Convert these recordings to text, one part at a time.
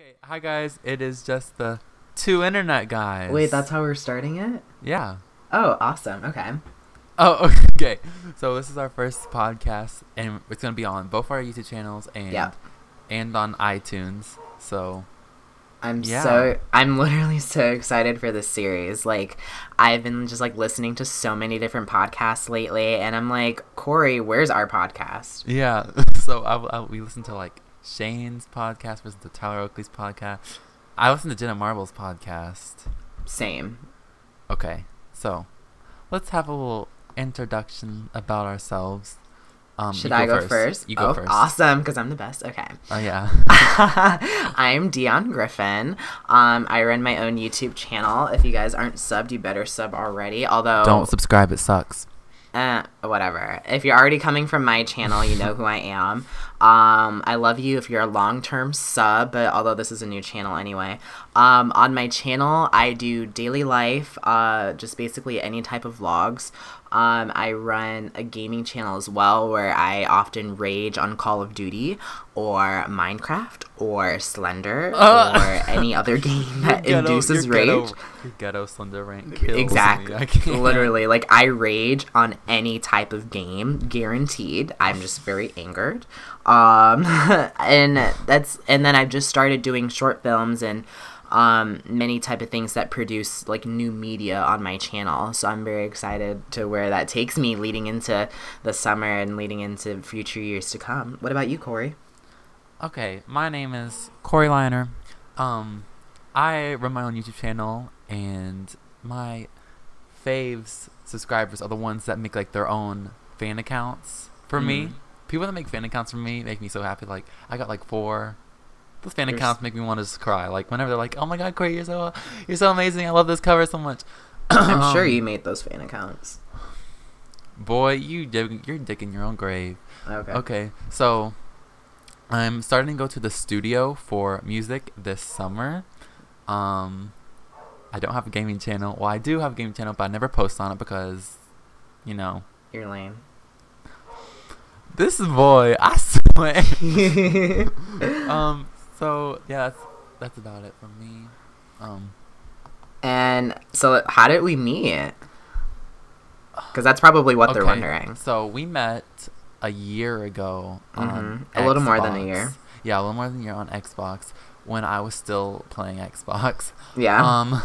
Okay, hi guys. It is just the two internet guys. Wait, that's how we're starting it? Yeah. Oh, awesome. Okay. Oh, okay. So this is our first podcast, and it's gonna be on both our YouTube channels and on iTunes. So I'm yeah. I'm literally so excited for this series. Like, I've been just like listening to so many different podcasts lately, and I'm like, Corey, where's our podcast? Yeah. So we listen to like Shane's podcast, listen to Tyler Oakley's podcast. I listen to Jenna Marbles' podcast. Same. Okay. So let's have a little introduction about ourselves. Should I go first? You go first. Awesome, because I'm the best. Okay. Oh yeah. I'm Deon Griffin. I run my own YouTube channel. If you guys aren't subbed, you better sub already. Although Don't subscribe, it sucks. Whatever. If you're already coming from my channel, you know who I am. I love you if you're a long-term sub, but although this is a new channel anyway. On my channel, I do daily life, just basically any type of vlogs. I run a gaming channel as well where I often rage on Call of Duty or Minecraft or Slender or any other game that induces rage. Your ghetto Slender rank kills Exactly. me. I can't. Literally, like, I rage on any type of game, guaranteed. I'm just very angered. And then I've just started doing short films and many type of things that produce like new media on my channel. So I'm very excited to where that takes me leading into the summer and leading into future years to come. What about you, Corey? Okay, my name is Cory Liner. I run my own YouTube channel, and my faves subscribers are the ones that make like their own fan accounts for me. People that make fan accounts for me make me so happy. Like, I got like 4. Those fan accounts make me want to just cry. Like, whenever they're like, "Oh my God, Corey, you're so amazing. I love this cover so much." I'm sure you made those fan accounts. Boy, you're digging your own grave. Okay. Okay, so I'm starting to go to the studio for music this summer. I don't have a gaming channel. Well, I do have a gaming channel, but I never post on it because, you know. You're lame. This boy, I swear. So yeah, that's about it for me. And so how did we meet? Because that's probably what they're wondering. So we met a year ago on a little more than a Xbox. year. Yeah, a little more than a year on Xbox when I was still playing Xbox. Yeah.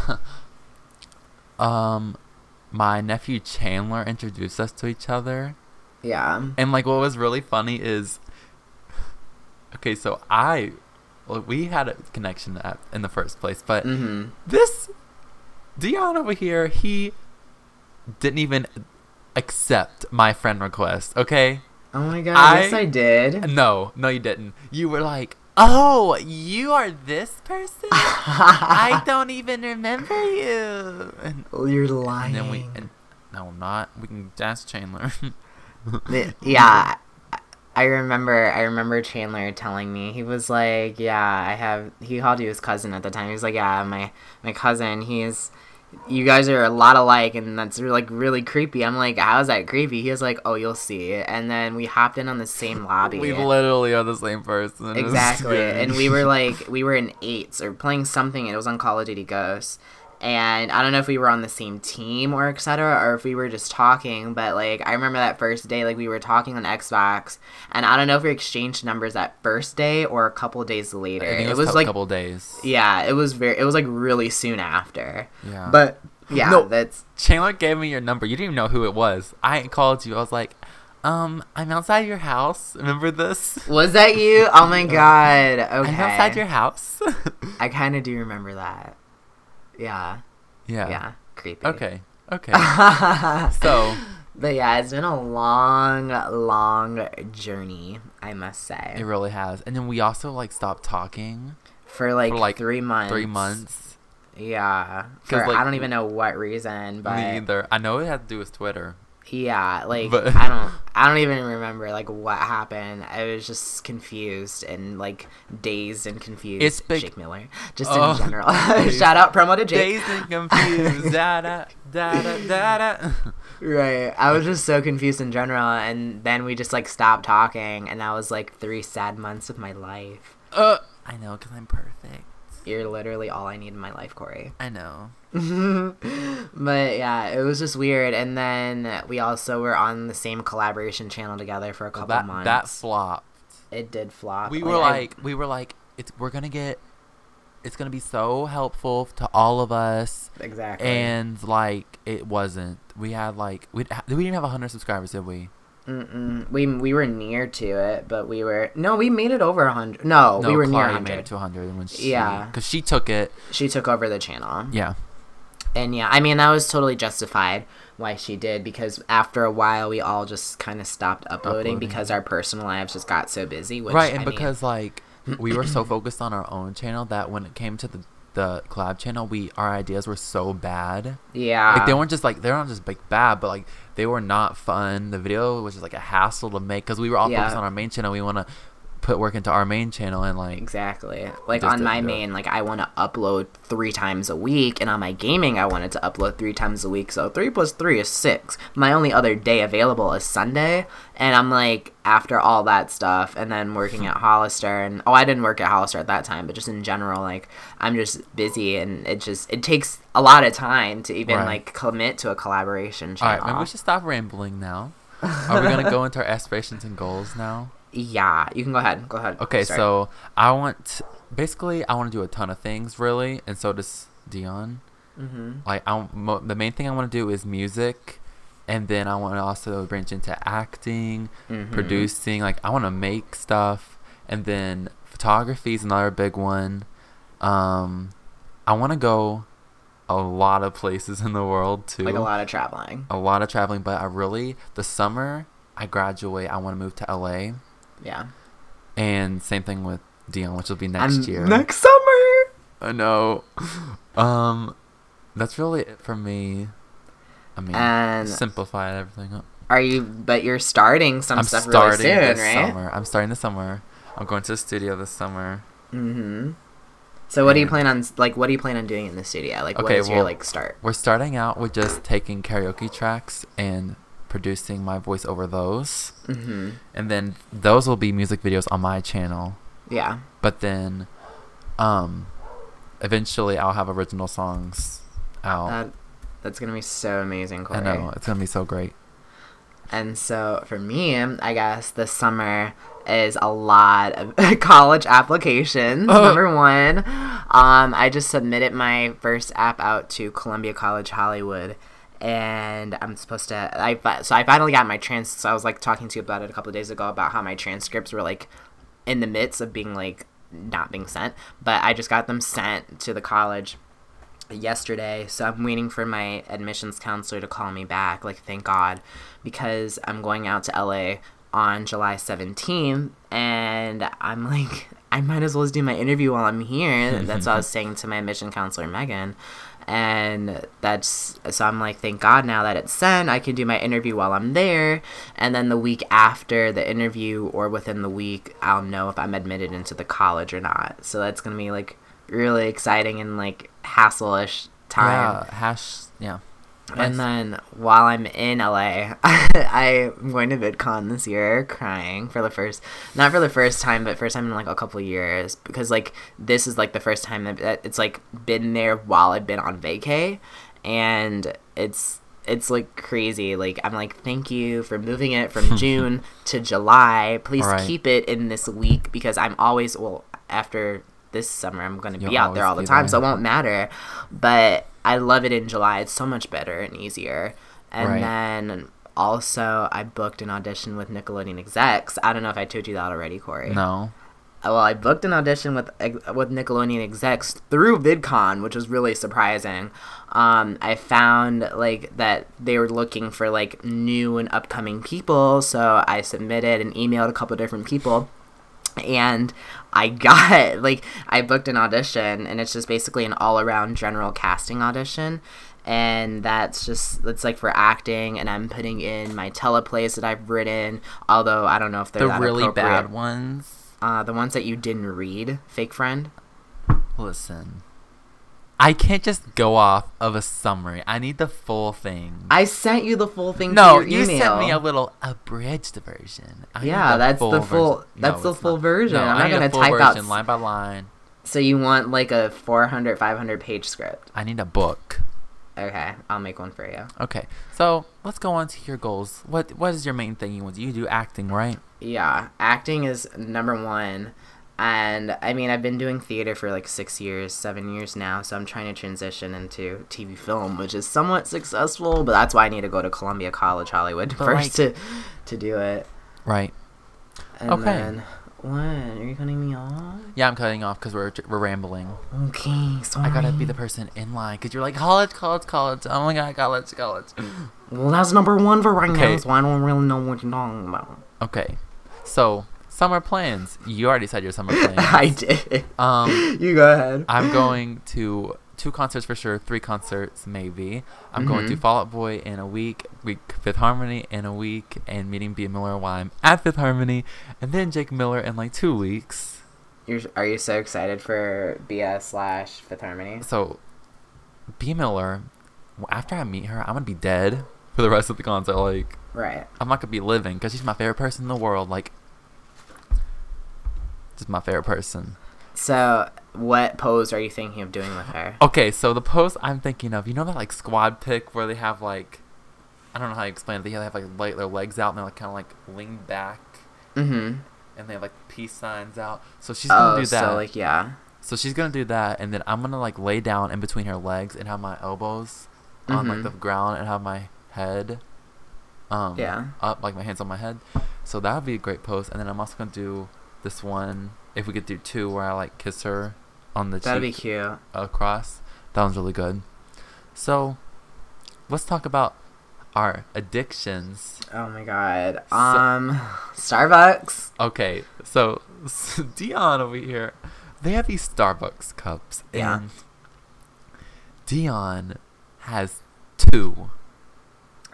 My nephew Chandler introduced us to each other. Yeah. And like what was really funny is, okay, so we had a connection in the first place, but this Deon over here, he didn't even accept my friend request. Okay. Oh my God. Yes, I did. No, you didn't. You were like, "Oh, you are this person? I don't even remember you." And, you're lying. And then no, I'm not. We can ask Chandler. Yeah, I remember Chandler telling me, he was like, yeah, he called you his cousin at the time. He was like, yeah, my cousin, you guys are a lot alike, and that's like really creepy. I'm like, how is that creepy? He was like, oh, you'll see. And then we hopped in on the same lobby. We literally are the same person. Exactly. And we were in 8s or playing something, and it was on Call of Duty Ghosts. And I don't know if we were on the same team or etc. or if we were just talking, but like I remember that first day, like we were talking on Xbox, and I don't know if we exchanged numbers that first day or a couple days later. I think it was like a couple days. Yeah, it was like really soon after. Yeah. But yeah, no, that's Chandler gave me your number. You didn't even know who it was. I called you. I was like, I'm outside your house. Remember this? Was that you? Oh my God. Okay. I'm outside your house. I kind of do remember that. Yeah. Yeah. Creepy. Okay. So. But yeah, it's been a long journey, I must say. It really has. And then we also like stopped talking. For like 3 months. 3 months. Yeah. Like, I don't even know what reason, but. Me either. I know it had to do with Twitter. Yeah, like but I don't even remember like what happened. I was just confused and like dazed and confused. It's Jake Miller, just in general. Shout out promo to Jake. Dazed and confused. da da da da da. Right, I was just so confused in general, and then we just like stopped talking, and that was like 3 sad months of my life. I know, because I'm perfect. You're literally all I need in my life, Corey. I know. But yeah, it was just weird. And then we also were on the same collaboration channel together for a couple months. That flopped. It did flop. We were like, it's gonna be so helpful to all of us. Exactly. And like, it wasn't. We had like, we didn't have 100 subscribers, did we? We were near to it, but we made it over 100. No, we were near 100. Made it to 100 when because she took over the channel. Yeah. And yeah, I mean, that was totally justified why she did, because after a while we all just kind of stopped uploading because our personal lives just got so busy. Which, right, and because like we were so focused on our own channel that when it came to the collab channel, our ideas were so bad. Yeah. Like they're not just like bad, but like they were not fun. The video was just like a hassle to make because we were all focused on our main channel. We want to put work into our main channel and like exactly like on my main, like I want to upload 3 times a week, and on my gaming I wanted to upload 3 times a week, so 3 plus 3 is 6. My only other day available is Sunday, and I'm like, after all that stuff and then working at Hollister, and I didn't work at Hollister at that time, but just in general, like I'm just busy, and it takes a lot of time to even like commit to a collaboration channel. All right, maybe we should stop rambling now. Are we gonna go into our aspirations and goals now? Yeah, you can go ahead. Okay, so I want to do a ton of things, really, and so does Deon. Like, the main thing I want to do is music, and then I want to also branch into acting, producing. Like, I want to make stuff, and then photography is another big one. I want to go a lot of places in the world too. Like a lot of traveling, but the summer I graduate, I want to move to LA. Yeah. And same thing with Deon, which will be next year. Next summer. I know. That's really it for me. I mean, and simplify everything up. But you're starting some stuff really soon, right? I'm starting this summer. I'm going to the studio this summer. So what do you plan on doing in the studio? Like, what is your like start? We're starting out with just taking karaoke tracks and producing my voice over those, and then those will be music videos on my channel. Yeah. But then, eventually I'll have original songs out. That's gonna be so amazing, Corey. I know, it's gonna be so great. And so for me, I guess this summer is a lot of college applications. Number 1, I just submitted my first app out to Columbia College Hollywood. And I'm supposed to, so I finally got my so I was like talking to you about it a couple of days ago about how my transcripts were like in the midst of being like not being sent, but I just got them sent to the college yesterday, so I'm waiting for my admissions counselor to call me back, like thank God, because I'm going out to LA on July 17th, and I'm like, I might as well just do my interview while I'm here. That's what I was saying to my admission counselor, Megan. And so I'm like, thank God now that it's sent, I can do my interview while I'm there, and then the week after the interview, or within the week, I'll know if I'm admitted into the college or not. So that's gonna be like really exciting and like hassle-ish time. Yeah. And then while I'm in LA, I'm going to VidCon this year, crying not for the first time, but first time in like a couple of years, because like this is like the first time that it's like been there while I've been on vacay, and it's like crazy. Like I'm like, thank you for moving it from June to July. Please keep it in this week, because I'm always, after this summer I'm going to be out there all the time, so it won't matter. But I love it in July. It's so much better and easier. And then also I booked an audition with Nickelodeon execs. I don't know if I told you that already, Corey. No. Well, I booked an audition with Nickelodeon execs through VidCon, which was really surprising. I found like that they were looking for like new and upcoming people, so I submitted and emailed a couple different people. And I booked an audition, and it's just basically an all-around general casting audition, and it's like for acting, and I'm putting in my teleplays that I've written, although I don't know if they're that really appropriate. bad ones. The ones that you didn't read, fake friend. Listen, I can't just go off of a summary. I need the full thing. I sent you the full thing No, to your email. you sent me a little abridged version. Yeah, that's the full. That's the full version. I'm not gonna type out line by line. So you want like a 400, 500 page script? I need a book. Okay, I'll make one for you. Okay, so let's go on to your goals. What is your main thing you want? You do acting, right? Yeah, acting is number one. And I mean, I've been doing theater for like 6 years, 7 years now, so I'm trying to transition into TV film, which is somewhat successful, but that's why I need to go to Columbia College Hollywood first to do it. Right. And okay. Then, what? Are you cutting me off? Yeah, I'm cutting off because we're rambling. Okay, sorry. I gotta be the person in line because you're like, college. Oh my god, college. Well, that's number one for right now, so I don't really know what you're talking about. Okay, so summer plans. You already said your summer plans. I did. You go ahead. I'm going to 2 concerts for sure, 3 concerts maybe. I'm going to Fall Out Boy in a week, Fifth Harmony in a week, and meeting B. Miller while I'm at Fifth Harmony, and then Jake Miller in like 2 weeks. Are you so excited for BS / Fifth Harmony? So, B. Miller, after I meet her, I'm gonna be dead for the rest of the concert. Like, right. I'm not gonna be living because she's my favorite person in the world. Like, just my favorite person. So, what pose are you thinking of doing with her? Okay, so the pose I'm thinking of, you know that like squad pic where they have like, I don't know how to explain it. They have like their legs out and they're like kind of like leaned back. Mm-hmm. And they have like peace signs out. So she's gonna do that. So like yeah. So she's gonna do that, and then I'm gonna like lay down in between her legs and have my elbows on like the ground and have my head, up, like my hands on my head. So that would be a great pose. And then I'm also gonna do this one, if we could do 2, where I like kiss her on the cheek. That'd be cute. Across. That one's really good. So let's talk about our addictions. Oh my god. Starbucks. Okay, so Deon over here, they have these Starbucks cups, and Deon has 2.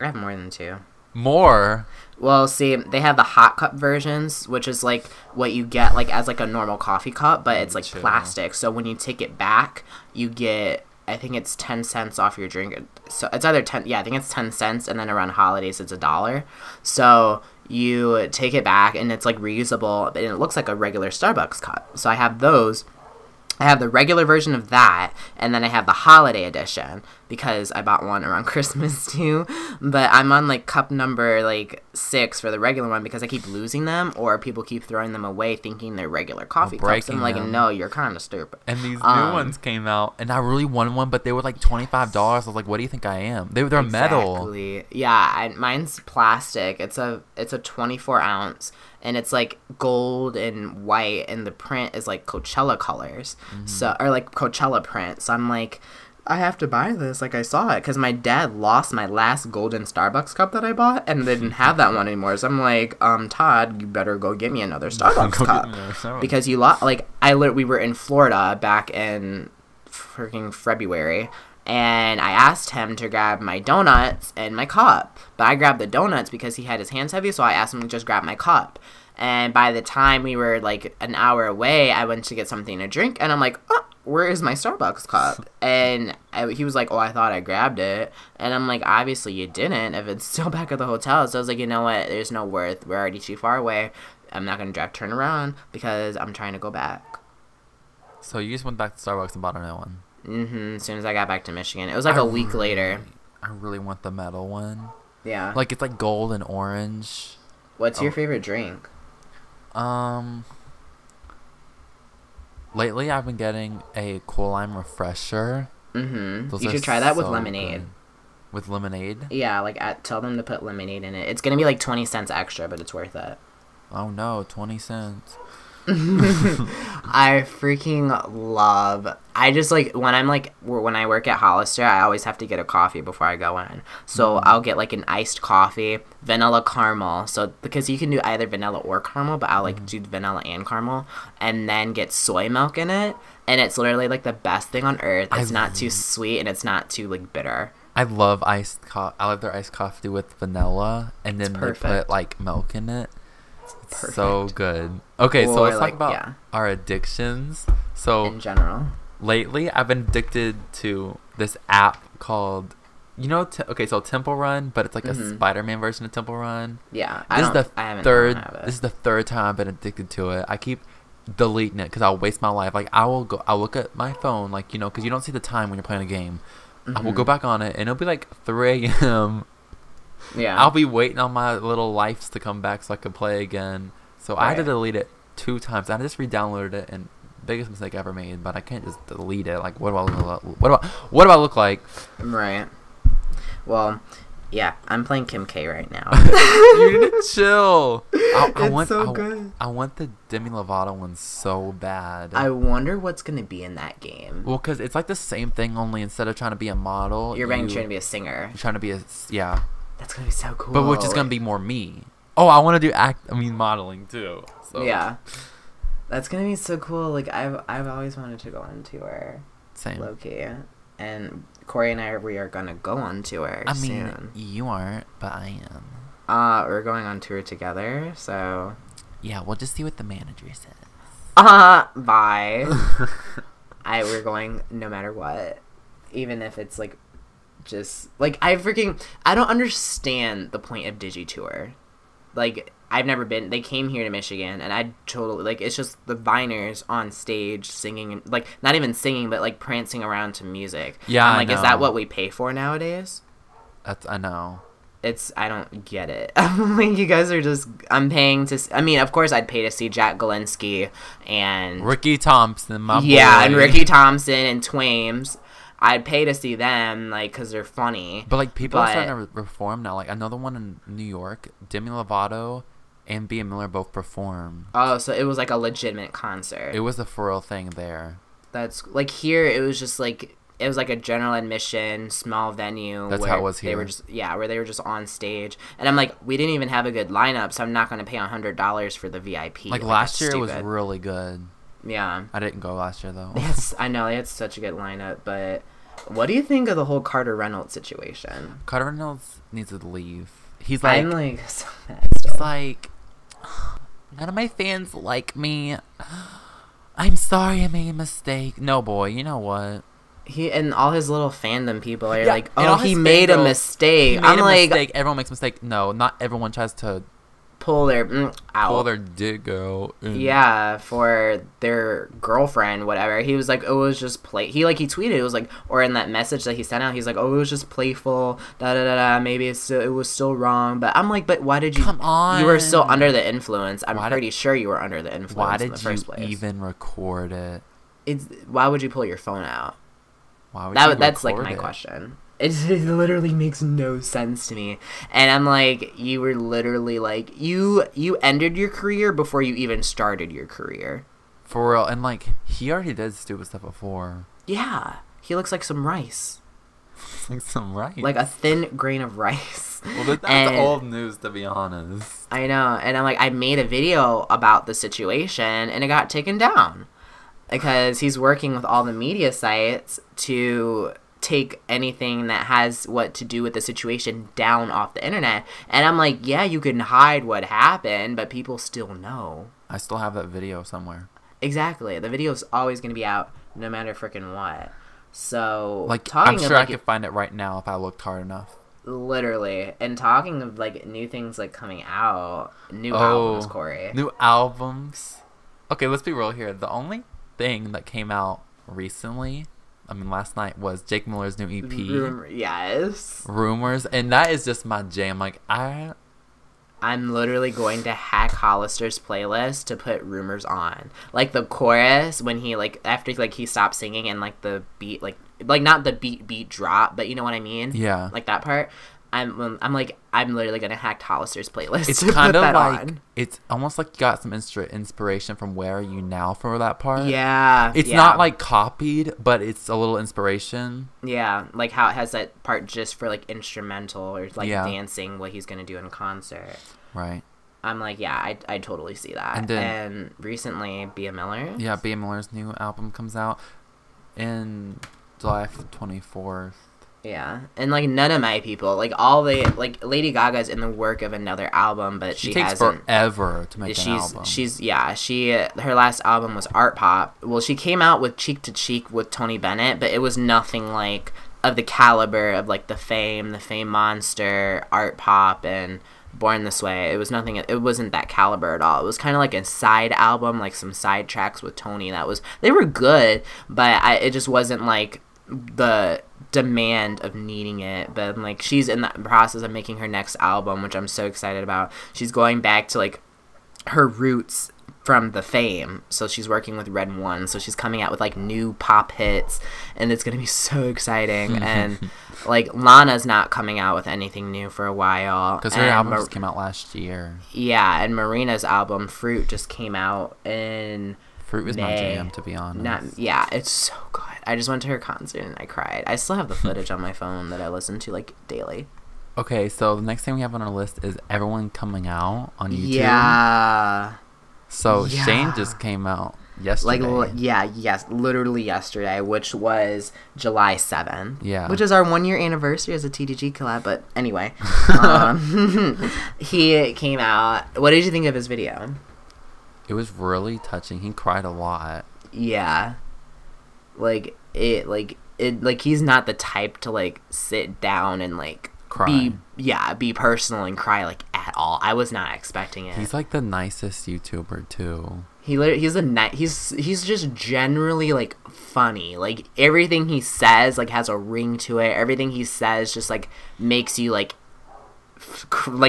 I have more than 2. More? Well, see, they have the hot cup versions, which is like what you get like as like a normal coffee cup, but it's like plastic. So when you take it back, you get, I think it's 10 cents off your drink. So it's either 10, I think it's 10 cents, and then around holidays it's $1. So you take it back, and it's like reusable, and it looks like a regular Starbucks cup. So I have those. I have the regular version of that, and then I have the holiday edition because I bought one around Christmas too. But I'm on like cup number like 6 for the regular one because I keep losing them, or people keep throwing them away thinking they're regular coffee cups. I'm like, no, you're kind of stupid. And these new ones came out, and I really wanted one, but they were like $25. I was like, what do you think I am? They're metal. Yeah, mine's plastic. It's a 24 ounce. And it's like gold and white, and the print is like Coachella colors, or like Coachella print. So I'm like, I have to buy this. Like I saw it because my dad lost my last golden Starbucks cup that I bought, and they didn't have that one anymore. So I'm like, Todd, you better go get me another Starbucks cup because you lost. Like we were in Florida back in freaking February. And I asked him to grab my donuts and my cup. But I grabbed the donuts because he had his hands heavy, so I asked him to just grab my cup. And by the time we were, like, an hour away, I went to get something to drink. And I'm like, oh, where is my Starbucks cup? And he was like, oh, I thought I grabbed it. And I'm like, obviously you didn't if it's still back at the hotel. So I was like, you know what? There's no worth. We're already too far away. I'm not going to turn around because I'm trying to go back. So you just went back to Starbucks and bought another one? As soon as I got back to Michigan. It was like a week later. I really want the metal one. Yeah. Like, it's like gold and orange. What's your favorite drink? Lately I've been getting a Cool Lime Refresher. You should try that with lemonade. Good. With lemonade? Yeah, like tell them to put lemonade in it. It's gonna be like 20 cents extra, but it's worth it. Oh no, 20 cents. I freaking love. I just like when I work at Hollister, I always have to get a coffee before I go in. So I'll get like an iced coffee, vanilla caramel. So because you can do either vanilla or caramel, but I'll like do vanilla and caramel, and then get soy milk in it, and it's literally like the best thing on earth. It's not too sweet and it's not too like bitter. I love I love their iced coffee with vanilla, and then they put like milk in it. It's so good. Okay, so let's talk about our addictions. So in general, lately I've been addicted to this app called, so Temple Run, but it's like a Spider-Man version of Temple Run. Yeah, This is the third time I've been addicted to it. I keep deleting it because I'll waste my life. Like I'll look at my phone, like because you don't see the time when you're playing a game. I will go back on it and it'll be like 3 a.m. Yeah, I'll be waiting on my little lives to come back so I can play again. So I had to delete it 2 times. I just re-downloaded it, and biggest mistake I ever made. But I can't just delete it. Like what do I look like? Right. Well, yeah, I'm playing Kim K right now. You need to chill. It's so good. I want the Demi Lovato one so bad. I wonder what's gonna be in that game. Well, because it's like the same thing, only instead of trying to be a model, you're trying to be a singer. You're trying to be That's gonna be so cool. But which is gonna be more me. Oh, I want to do modeling too. So. Yeah, that's gonna be so cool. Like I've always wanted to go on tour. Same. Low-key. And Corey and we are gonna go on tour soon. You aren't, but I am. We're going on tour together, so yeah, we'll just see what the manager says. Bye. We're going no matter what, even if it's like, just like I don't understand the point of Digitour. Like I've never been. They came here to Michigan, and I totally like. It's just the Viners on stage singing, like not even singing, but like prancing around to music. Yeah, I'm like, is that what we pay for nowadays? I know. I don't get it. I'm like, you guys are just. I'm paying to. I mean, of course, I'd pay to see Jack Galinsky and Ricky Thompson, my boy. and Ricky Thompson and Twames. I'd pay to see them, like, because they're funny. But like, people are starting to reform now. Like another one in New York, Demi Lovato and B. Miller both performed. Oh, so it was like a legitimate concert. It was a for real thing there. That's like here. It was just like a general admission, small venue. That's how it was here. They were just where they were just on stage, and I'm like, we didn't even have a good lineup, so I'm not going to pay $100 for the VIP. Like last year, it was really good. Yeah, I didn't go last year though. I know they had such a good lineup, but what do you think of the whole Carter Reynolds situation? Carter Reynolds needs to leave. He's like, I'm like so mad still. He's like, none of my fans like me. I'm sorry I made a mistake. No, boy, you know what? He and all his little fandom people are like, oh, he made a mistake. I'm like, mistake. Everyone makes a mistake. No, not everyone tries to pull their dick out. Yeah, for their girlfriend, whatever. He was like, oh, it was just play. He tweeted, it was like, or in that message that he sent out, he's like, oh, it was just playful. Da da da da. Maybe it was still wrong. But I'm like, but why did you? Come on. You were still under the influence. I'm pretty sure you were under the influence in the first place. Why did you even record it? Why would you pull your phone out? Why would you record That's like my question. It literally makes no sense to me. And I'm like, you were literally like, you ended your career before you even started your career. For real. And like, he already did stupid stuff before. Yeah. He looks like some rice. Like some rice. Like a thin grain of rice. Well, that's old news, to be honest. I know. And I'm like, I made a video about the situation, and it got taken down. Because he's working with all the media sites to take anything that has what to do with the situation down off the internet. And I'm like, yeah, you can hide what happened, but people still know. I still have that video somewhere. Exactly. The video's always going to be out no matter freaking what. So, like, I'm sure I could find it right now if I looked hard enough. Literally. And talking of, like, new things, like, coming out. New albums, Corey. New albums? Okay, let's be real here. The only thing that came out recently, last night, was Jake Miller's new EP. Yes. Rumors. And that is just my jam. Like, I'm literally going to hack Hollister's playlist to put Rumors on. Like, the chorus, when he, like, after, like, he stopped singing and, like, the beat, like not the beat drop, but you know what I mean? Yeah. Like, that part. I'm literally going to hack Hollister's playlist. It's kind of like, it's almost like you got some inspiration from Where Are You Now for that part. Yeah. It's not, like, copied, but it's a little inspiration. Yeah, like how it has that part just for, like, instrumental or, like, dancing, what he's going to do in concert. Right. I'm like, yeah, I totally see that. And recently, Bea Miller. Yeah, Bea Miller's new album comes out in July 24th. Yeah, and like none of my people, like all the like Lady Gaga's in the work of another album, but she takes hasn't. forever to make an album. Her last album was Art Pop. Well, she came out with Cheek to Cheek with Tony Bennett, but it was nothing like of the caliber of like the Fame Monster, Art Pop, and Born This Way. It was nothing. It wasn't that caliber at all. It was kind of like a side album, like some side tracks with Tony. They were good, but it just wasn't like the demand of needing it. But like she's in the process of making her next album, which I'm so excited about. She's going back to like her roots from the Fame, so she's working with Red One, so she's coming out with like new pop hits, and it's gonna be so exciting. And like Lana's not coming out with anything new for a while because her album just came out last year. Yeah, and Marina's album Fruit just came out in Fruit was my jam, to be honest. Yeah, it's so good. I just went to her concert and I cried. I still have the footage on my phone that I listen to like daily. Okay, so the next thing we have on our list is Everyone Coming Out on YouTube. Yeah. So Shane just came out yesterday. Literally yesterday, which was July 7th. Yeah. Which is our 1-year anniversary as a TDG collab, but anyway. He came out. What did you think of his video? It was really touching. He cried a lot. Yeah. He's not the type to like sit down and like cry. Be personal and cry like at all. I was not expecting it. He's like the nicest YouTuber too. He's just generally like funny. Like everything he says like has a ring to it. Everything he says just like makes you like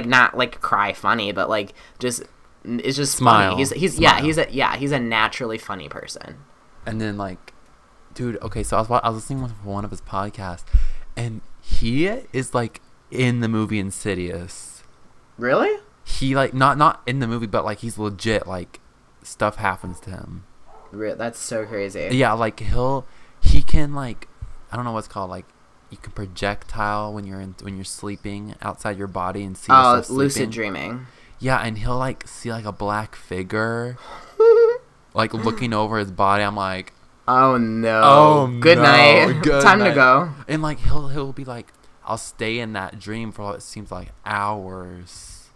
not like cry funny, but like just it's just smile. Funny. He's a naturally funny person. And then like, dude, okay, so I was listening to one of his podcasts, and he is like in the movie Insidious. Really? He like not in the movie, but like he's legit. Like stuff happens to him. That's so crazy. Yeah, like he can like, I don't know what's called, like you can projectile when you're sleeping outside your body and see yourself sleeping. Lucid dreaming. Yeah, and he'll like see like a black figure like looking over his body. I'm like, oh no. Good night. Time to go. And like he'll be like, I'll stay in that dream for what seems like hours.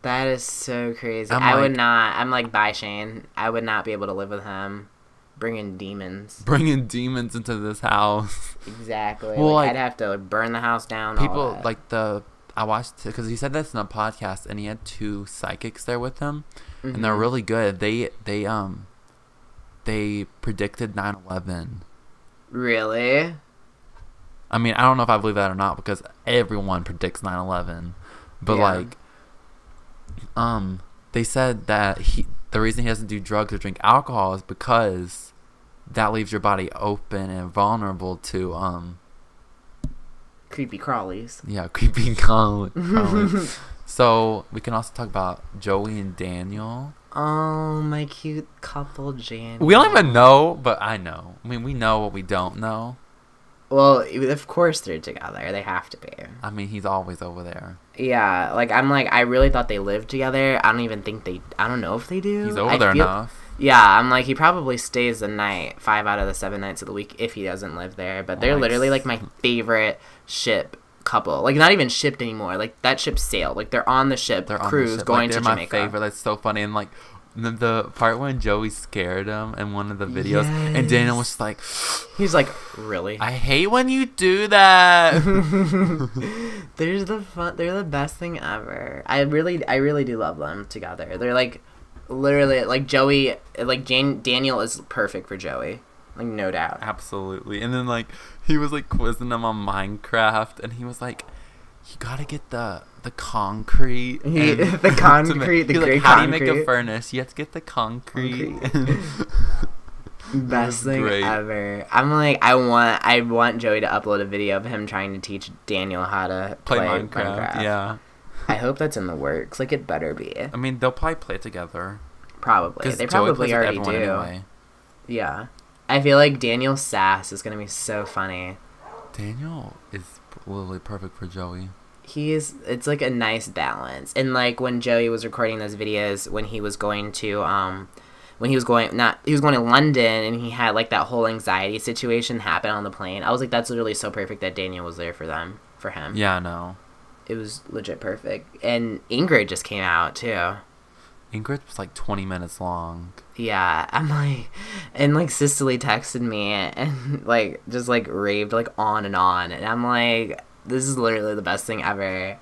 That is so crazy. I would not. I'm like, bye, Shane. I would not be able to live with him. Bringing demons into this house. Exactly. Well, I'd have to burn the house down. People like I watched, because he said this in a podcast, and he had 2 psychics there with him, and they're really good. They predicted 9/11. Really? I mean, I don't know if I believe that or not, because everyone predicts 9/11. But like, they said that the reason he doesn't do drugs or drink alcohol is because that leaves your body open and vulnerable to creepy crawlies. Yeah, creepy crawlies. So we can also talk about Joey and Daniel. Oh, my cute couple, Jan. We don't even know, but I know. I mean, we know what we don't know. Well, of course they're together. They have to be. I mean, he's always over there. Yeah, I really thought they lived together. I don't know if they do. He's over there enough. Yeah, I'm like, he probably stays the night 5 out of the 7 nights of the week if he doesn't live there. But they're literally like my favorite ship couple. Like, not even shipped anymore. Like, that ship sailed. Like, they're on the ship, cruise, going to Jamaica. They're my favorite. That's so funny. And like, the part when Joey scared him in one of the videos, and Daniel was like, he's like, really? I hate when you do that. They're the best thing ever. I really do love them together. They're like, literally, like Joey, like Daniel is perfect for Joey, like no doubt. Absolutely. And then like he was like quizzing him on Minecraft, and he was like, you gotta get the concrete. The concrete, the great concrete. How do you make a furnace? You have to get the concrete. Best thing ever. I'm like, I want Joey to upload a video of him trying to teach Daniel how to play Minecraft. Yeah. I hope that's in the works. Like, it better be. I mean, they'll probably play together. Probably. They probably already do. Anyway. Yeah. I feel like Daniel's sass is going to be so funny. Daniel is literally perfect for Joey. It's like a nice balance. And like when Joey was recording those videos when he was going to when he was going to London, and he had like that whole anxiety situation happen on the plane. I was like, that's literally so perfect that Daniel was there for him. Yeah, I know. It was legit perfect. And Ingrid just came out too. Ingrid was like 20 minutes long. Yeah, I'm like, and like Cicely texted me and like just like raved like on, and I'm like, this is literally the best thing ever.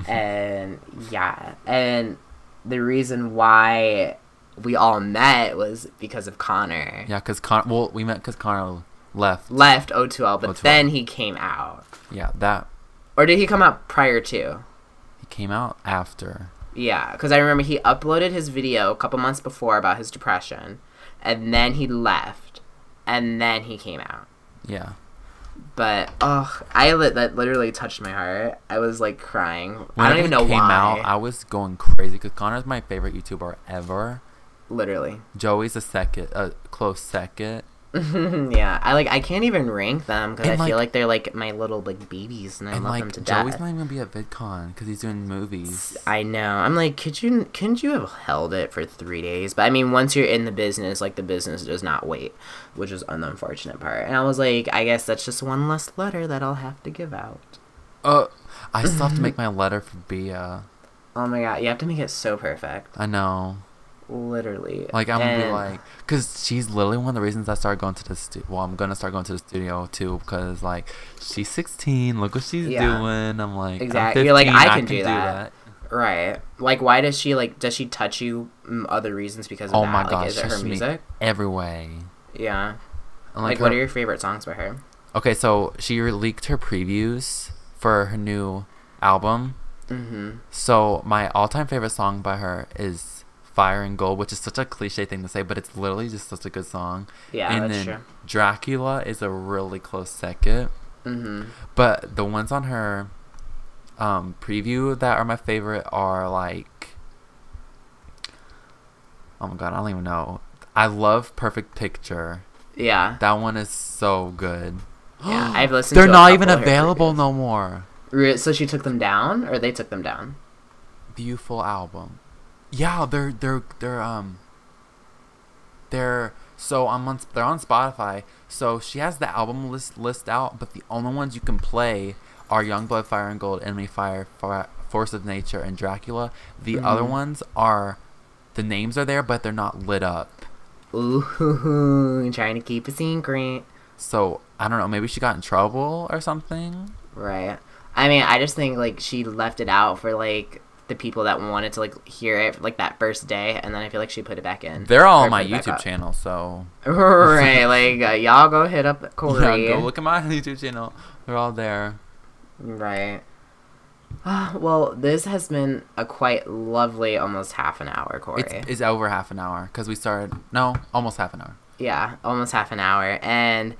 And yeah, and the reason why we all met was because of Connor. Yeah, because we met because Connor left O2L, but then he came out. Yeah, that. Or did he come out prior to? He came out after. Yeah, because I remember he uploaded his video a couple months before about his depression, and then he left, and then he came out. Yeah. But, that literally touched my heart. I was, like, crying. When I don't even know why. When it came out, I was going crazy, because Connor's my favorite YouTuber ever. Literally. Joey's a close second. Yeah, I can't even rank them, because I like, feel like they're, like, my little, like, babies, and I love them to death. Joey's not even going to be at VidCon, because he's doing movies. I know. I'm like, couldn't you have held it for 3 days? But, I mean, once you're in the business, like, the business does not wait, which is an unfortunate part. And I was like, I guess that's just one less letter that I'll have to give out. I still have to make my letter for Bia. Oh, my God. You have to make it so perfect. I know. Literally. Like, I'm going to be like, because she's literally one of the reasons I started going to the studio. Well, I'm going to start going to the studio, too, because, like, she's 16. Look what she's doing. I'm like, exactly. You're like, I can do that. Right. Like, why does she touch you other reasons because of that? My gosh. Like, is it her music? Every way. Yeah. And like what are your favorite songs by her? Okay, so she leaked her previews for her new album. Mm-hmm. So my all-time favorite song by her is Fire and Gold, which is such a cliche thing to say, but it's literally just such a good song. Yeah, and that's then true. Dracula is a really close second. Mm-hmm. But the ones on her preview that are my favorite are like, oh my god, I don't even know. I love Perfect Picture. Yeah. That one is so good. Yeah, I've listened They're to not even available no more. So she took them down, or they took them down? Beautiful album. Yeah, they're so they're on Spotify. So she has the album list out, but the only ones you can play are Youngblood, Fire and Gold, Enemy Fire, Force of Nature, and Dracula. The other ones are, the names are there, but they're not lit up. Ooh, trying to keep a secret. So I don't know. Maybe she got in trouble or something. Right. I mean, I just think like she left it out for like the people that wanted to like hear it like that first day, and then I feel like she put it back in. They're all on my YouTube channel, so right. Like y'all go hit up Corey. Yeah, go look at my YouTube channel. They're all there. Right. Well, this has been a quite lovely almost half an hour, Corey. It's over half an hour because we started. No, almost half an hour. Yeah, almost half an hour, and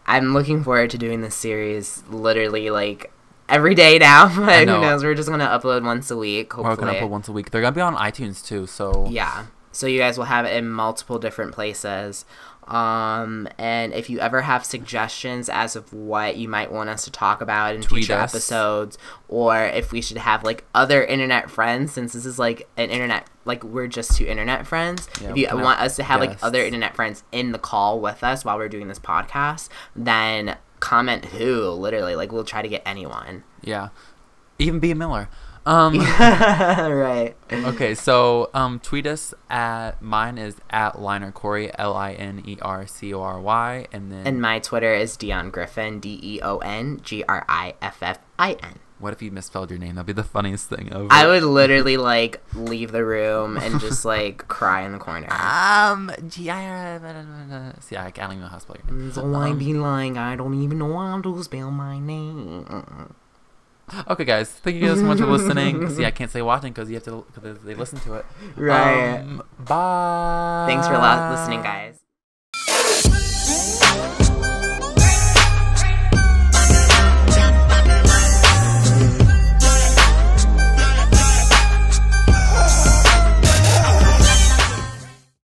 I'm looking forward to doing this series literally like every day now. But who knows? We're just gonna upload once a week. Hopefully, we're gonna upload once a week. They're gonna be on iTunes too. So yeah, so you guys will have it in multiple different places. And if you ever have suggestions as of what you might want us to talk about in future episodes, or if we should have like other internet friends, since this is like an internet, like we're just two internet friends. Yeah, if you want us to have like other internet friends in the call with us while we're doing this podcast, then comment who, literally, like we'll try to get anyone. Yeah, even B. Miller. Right. Okay, so tweet us at, mine is at Liner Cory, LINERCORY, and my Twitter is Deon Griffin, DEONGRIFFIN. What if you misspelled your name? That'd be the funniest thing ever. I would literally like leave the room and just like cry in the corner. See, I don't even know how to spell your name. So I be lying, I don't even know how to spell my name. Okay, guys. Thank you guys so much for listening. See, I can't say watching because they listen to it. Right. Bye. Thanks for listening, guys.